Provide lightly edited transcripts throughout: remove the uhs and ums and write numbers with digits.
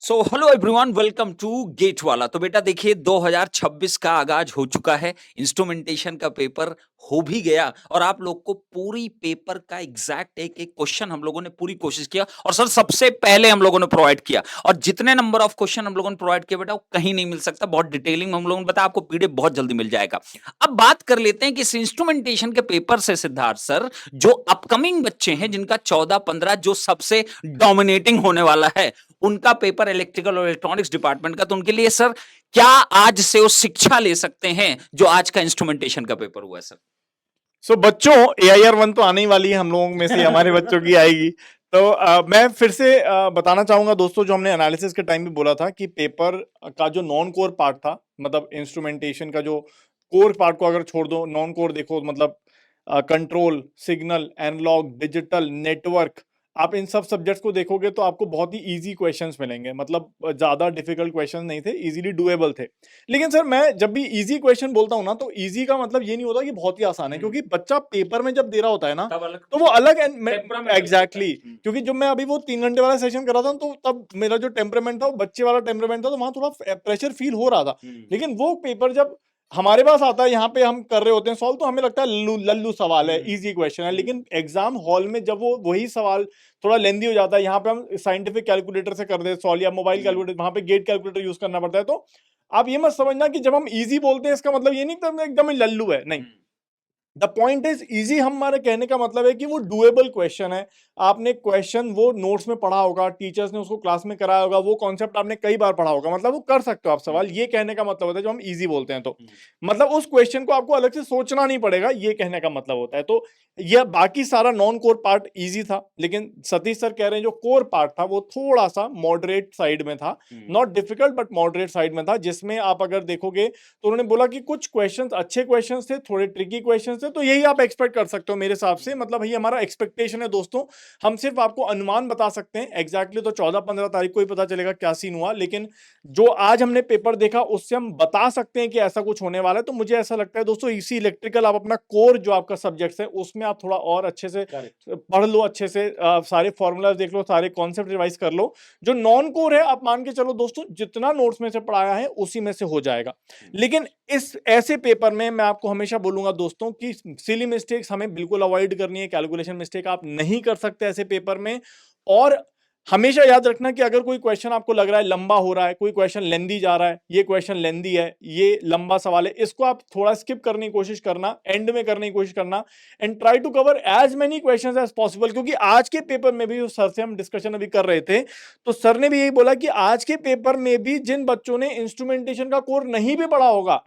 So hello everyone, welcome to GATE Wallah. तो बेटा देखिए 2026 का आगाज हो चुका है। इंस्ट्रूमेंटेशन का पेपर हो भी गया और आप लोग को पूरी पेपर का एग्जैक्ट एक एक क्वेश्चन हम लोगों ने पूरी कोशिश किया और सर सबसे पहले हम लोगों ने प्रोवाइड किया। और जितने नंबर ऑफ क्वेश्चन हम लोगों ने प्रोवाइड किया बेटा वो कहीं नहीं मिल सकता। बहुत डिटेलिंग में हम लोगों ने बताया, आपको पीडीएफ बहुत जल्दी मिल जाएगा। अब बात कर लेते हैं कि इस इंस्ट्रूमेंटेशन के पेपर से सिद्धार्थ सर, जो अपकमिंग बच्चे हैं जिनका 14-15 जो सबसे डोमिनेटिंग होने वाला है, उनका पेपर इलेक्ट्रिकल और इलेक्ट्रॉनिक्स डिपार्टमेंट का, तो उनके लिए सर क्या आज से वो शिक्षा ले सकते हैं जो आज का इंस्ट्रूमेंटेशन का पेपर हुआ है सर? बच्चों, AIR 1 तो आने ही वाली है, हम लोगों में से हमारे बच्चों की आएगी। तो मैं फिर से बताना चाहूंगा दोस्तों, जो हमने एनालिसिस के टाइम भी बोला था कि पेपर का जो नॉन कोर पार्ट था, मतलब इंस्ट्रूमेंटेशन का जो कोर पार्ट को अगर छोड़ दो, नॉन कोर देखो, मतलब control, signal, analog, digital, network, आप इन सब सब्जेक्ट्स को देखोगे तो आपको बहुत ही इजी क्वेश्चंस मिलेंगे। मतलब ज्यादा डिफिकल्ट क्वेश्चन नहीं थे, इजीली डुएबल थे। लेकिन सर, मैं जब भी इजी क्वेश्चन बोलता हूं ना, तो इजी का मतलब ये नहीं होता कि बहुत ही आसान है, क्योंकि बच्चा पेपर में जब दे रहा होता है ना, तो वो अलग एग्जैक्टली। क्योंकि जब मैं अभी वो 3 घंटे वाला सेशन कर रहा था, तो तब मेरा जो टेम्परामेंट था वो बच्चे वाला टेम्परामेंट था, तो वहां थोड़ा प्रेशर फील हो रहा था। लेकिन वो पेपर जब हमारे पास आता है, यहाँ पे हम कर रहे होते हैं सॉल्व, तो हमें लगता है लल्लू लल्लू सवाल है, इजी क्वेश्चन है। लेकिन एग्जाम हॉल में जब वो वही सवाल थोड़ा लेंदी हो जाता है, यहाँ पे हम साइंटिफिक कैलकुलेटर से कर दे सॉल्व, या मोबाइल कैलकुलेटर, वहां पे गेट कैलकुलेटर यूज करना पड़ता है। तो आप ये मत समझना कि जब हम इजी बोलते हैं इसका मतलब ये नहीं कि एकदम ही लल्लू है, नहीं। द पॉइंट इज इजी, हमारे कहने का मतलब है कि वो डुएबल क्वेश्चन है। आपने क्वेश्चन वो नोट्स में पढ़ा होगा, टीचर्स ने उसको क्लास में कराया होगा, वो कॉन्सेप्ट आपने कई बार पढ़ा होगा, मतलब वो कर सकते हो आप सवाल। ये कहने का मतलब होता है, जो हम इजी बोलते हैं तो मतलब उस क्वेश्चन को आपको अलग से सोचना नहीं पड़ेगा, ये कहने का मतलब होता है। तो यह बाकी सारा नॉन कोर पार्ट इजी था, लेकिन सतीश सर कह रहे हैं जो कोर पार्ट था वो थोड़ा सा मॉडरेट साइड में था, not difficult but moderate side में था, जिसमें आप अगर देखोगे तो उन्होंने बोला कि कुछ क्वेश्चंस अच्छे क्वेश्चंस थे, थोड़े ट्रिकी क्वेश्चंस थे। तो यही आप एक्सपेक्ट कर सकते हो मेरे हिसाब से, मतलब ये हमारा एक्सपेक्टेशन है दोस्तों। हम सिर्फ आपको अनुमान बता सकते हैं, एग्जैक्टली तो 14-15 तारीख को ही पता चलेगा क्या सीन हुआ। लेकिन जो आज हमने पेपर देखा उससे हम बता सकते हैं कि ऐसा कुछ होने वाला है। तो मुझे ऐसा लगता है दोस्तों, इसी इलेक्ट्रिकल आप अपना कोर जो आपका सब्जेक्ट है उसमें आप थोड़ा और अच्छे से पढ़ लो, अच्छे से सारे फॉर्मूला देख लो, सारे कॉन्सेप्ट रिवाइज कर लो। जो नॉन कोर है, आप मान के चलो दोस्तों, जितना नोट्स में से पढ़ाया है उसी में से हो जाएगा। लेकिन इस ऐसे पेपर में मैं आपको हमेशा बोलूंगा दोस्तों कि सिली मिस्टेक्स हमें बिल्कुल अवॉइड करनी है, कैलकुलेशन मिस्टेक आप नहीं कर सकते ऐसे पेपर में। और हमेशा याद रखना कि अगर कोई क्वेश्चन आपको लग रहा है लंबा हो रहा है, कोई क्वेश्चन लेंदी जा रहा है, ये क्वेश्चन लेंदी है, ये लंबा सवाल है, इसको आप थोड़ा स्किप करने की कोशिश करना, एंड में करने की कोशिश करना, and try to cover as many questions as possible. क्योंकि आज के पेपर में भी, सर से हम डिस्कशन अभी कर रहे थे, तो सर ने भी यही बोला कि आज के पेपर में भी जिन बच्चों ने इंस्ट्रूमेंटेशन का कोर नहीं भी पढ़ा होगा,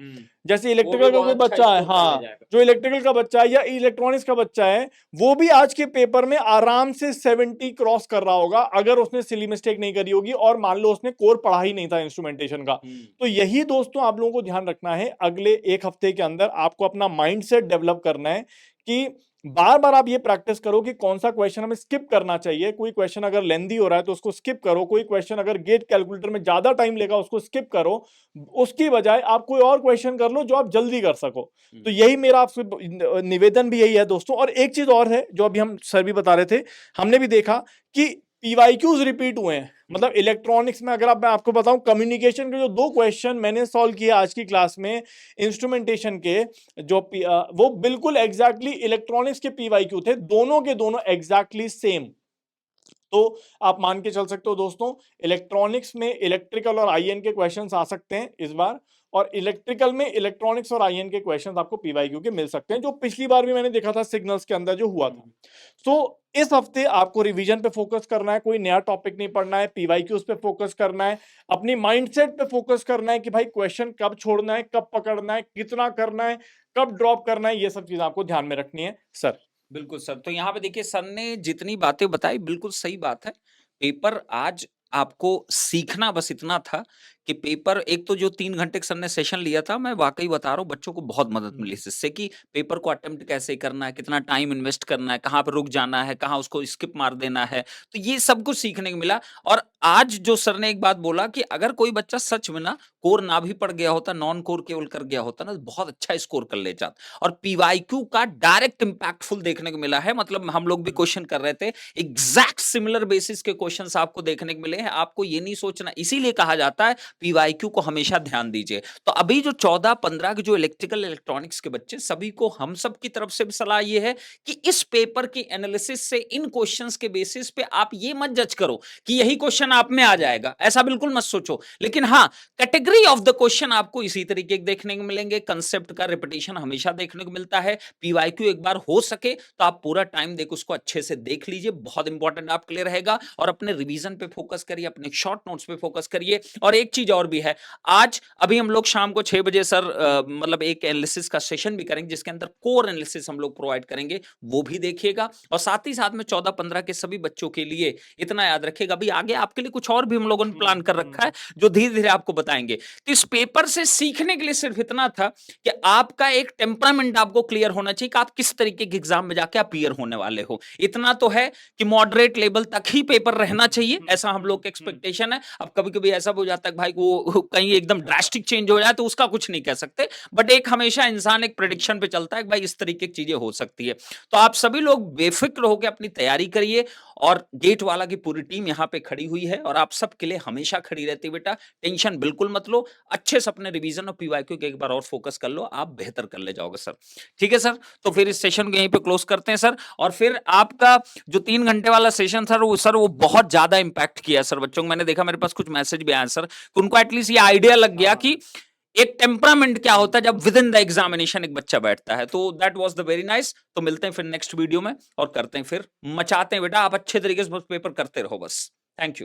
जैसे इलेक्ट्रिकल का कोई बच्चा है, हाँ, जो इलेक्ट्रिकल का बच्चा है या इलेक्ट्रॉनिक्स का बच्चा है, वो भी आज के पेपर में आराम से 70 क्रॉस कर रहा होगा, अगर उसने सिली मिस्टेक नहीं करी होगी और मान लो उसने कोर पढ़ा ही नहीं था इंस्ट्रूमेंटेशन का। तो यही दोस्तों आप लोगों को ध्यान रखना है, अगले एक हफ्ते के अंदर आपको अपना माइंडसेट डेवलप करना है कि बार बार आप ये प्रैक्टिस करो कि कौन सा क्वेश्चन हमें स्किप करना चाहिए। कोई क्वेश्चन अगर लेंदी हो रहा है तो उसको स्किप करो, कोई क्वेश्चन अगर गेट कैलकुलेटर में ज्यादा टाइम लेगा उसको स्किप करो, उसकी बजाय आप कोई और क्वेश्चन कर लो जो आप जल्दी कर सको। तो यही मेरा आपसे निवेदन भी यही है दोस्तों। और एक चीज और है जो अभी हम सर भी बता रहे थे, हमने भी देखा कि पीवाईक्यूज रिपीट हुए हैं। मतलब इलेक्ट्रॉनिक्स में अगर मैं आपको बताऊं, कम्युनिकेशन के जो 2 क्वेश्चन मैंने सॉल्व किया आज की क्लास में इंस्ट्रूमेंटेशन के, जो वो बिल्कुल एग्जैक्टली इलेक्ट्रॉनिक्स के पीवाईक्यू थे, दोनों के दोनों एग्जैक्टली सेम। तो आप मान के चल सकते हो दोस्तों, इलेक्ट्रॉनिक्स में इलेक्ट्रिकल और आईएन के क्वेश्चंस आ सकते हैं इस बार, और इलेक्ट्रिकल में इलेक्ट्रॉनिक्स और आईएन के क्वेश्चंस आपको पीवाईक्यू के मिल सकते हैं, जो पिछली बार भी मैंने देखा था सिग्नल्स के अंदर जो हुआ था। तो इस हफ्ते आपको रिवीजन पे फोकस करना है, कोई नया टॉपिक नहीं पढ़ना है, पीवाईक्यूज पे फोकस करना है, अपनी माइंडसेट पे फोकस करना है कि भाई क्वेश्चन कब छोड़ना है, कब पकड़ना है, कितना करना है, कब ड्रॉप करना है, ये सब चीजें आपको ध्यान में रखनी है सर। बिल्कुल सर। तो यहाँ पे देखिए सर ने जितनी बातें बताई बिल्कुल सही बात है। पेपर आज आपको सीखना बस इतना था कि पेपर एक तो जो 3 घंटे का सर ने सेशन लिया था, मैं वाक़ई बता रहा हूँ बच्चों को बहुत मदद मिली इससे कि पेपर को अटेम्प्ट कैसे करना है, कितना टाइम इन्वेस्ट करना है, कहाँ पे रुक जाना है, कहाँ उसको स्किप मार देना है। तो ये सब कुछ सीखने को मिला और आज जो सर ने एक बात बोला कि अगर कोई बच्चा सच में ना कोर ना भी पढ़ गया होता, नॉन कोर केवल कर गया होता ना, तो बहुत अच्छा स्कोर कर ले जाता और पीवाईक्यू का डायरेक्ट इम्पैक्टफुल देखने को मिला है। मतलब हम लोग भी क्वेश्चन कर रहे थे, एग्जैक्ट सिमिलर बेसिस के क्वेश्चंस आपको देखने को मिले हैं। आपको ये नहीं सोचना, इसीलिए कहा जाता है पीवाईक्यू को हमेशा ध्यान दीजिए। तो अभी जो 14-15 के जो इलेक्ट्रिकल इलेक्ट्रॉनिक्स के बच्चे, सभी को हम सब की तरफ से भी सलाह ये है कि इस पेपर की एनालिसिस से इन क्वेश्चंस के बेसिस पे आप ये मत जज करो कि यही क्वेश्चन आप में आ जाएगा, ऐसा बिल्कुल मत सोचो। लेकिन हाँ, कैटेगरी ऑफ द क्वेश्चन आपको इसी तरीके के देखने को मिलेंगे। कंसेप्ट का रिपीटिशन हमेशा देखने को मिलता है। पीवाईक्यू एक बार हो सके तो आप पूरा टाइम देकर उसको अच्छे से देख लीजिए, बहुत इंपॉर्टेंट आप क्लियर रहेगा और अपने रिवीजन पे फोकस करिए, अपने शॉर्ट नोट्स पे फोकस करिए। और एक चीज और भी है, आज अभी हम लोग शाम को 6 बजे सर मतलब एक एनालिसिस का सेशन भी करेंगे जिसके अंदर कोर एनालिसिस हम लोग प्रोवाइड करेंगे, वो भी देखिएगा। और साथ ही साथ में 14-15 के सभी बच्चों के लिए इतना याद रखिएगा, अभी आगे आपके लिए कुछ और भी हम लोगों ने प्लान कर रखा है जो धीरे धीरे आपको बताएंगे। तो इस पेपर से सीखने के लिए सिर्फ इतना था कि आपका एक टेम्परामेंट आपको क्लियर होना चाहिए कि आप किस तरीके के एग्जाम में जाके अपीयर होने वाले हो। इतना तो है कि मॉडरेट लेवल तक ही पेपर रहना चाहिए, ऐसा हम लोग का एक्सपेक्टेशन है। अब कभी कभी ऐसा हो जाता है भाई वो कहीं एकदम ड्रास्टिक चेंज हो जाए तो उसका कुछ नहीं कह सकते, बट एक हमेशा इंसान एक प्रेडिक्शन पे चलता है कि भाई इस तरीके की चीजें हो सकती है। तो आप सभी लोग बेफिक्र होकर अपनी तैयारी करिए और गेट वाला की पूरी टीम यहाँ पे खड़ी हुई है और आप सबके लिए हमेशा खड़ी रहती है बेटा, टेंशन बिल्कुल मत लो। अच्छे से अपने रिवीजन और पीवाईक्यू के एक बार और फोकस कर लो, आप बेहतर कर ले जाओगे सर। ठीक है सर, तो फिर इस सेशन को यहीं पे क्लोज करते हैं सर। और फिर आपका जो 3 घंटे वाला सेशन सर वो बहुत ज्यादा इंपैक्ट किया सर बच्चों को। मैंने देखा मेरे पास कुछ मैसेज भी आया सर, उनको एटलीस्ट ये आइडिया लग गया कि एक टेम्परामेंट क्या होता है जब विद इन द एग्जामिनेशन एक बच्चा बैठता है। तो that was the very nice. तो मिलते हैं फिर नेक्स्ट वीडियो में और करते हैं, फिर मचाते हैं बेटा, आप अच्छे तरीके से पेपर करते रहो बस। Thank you.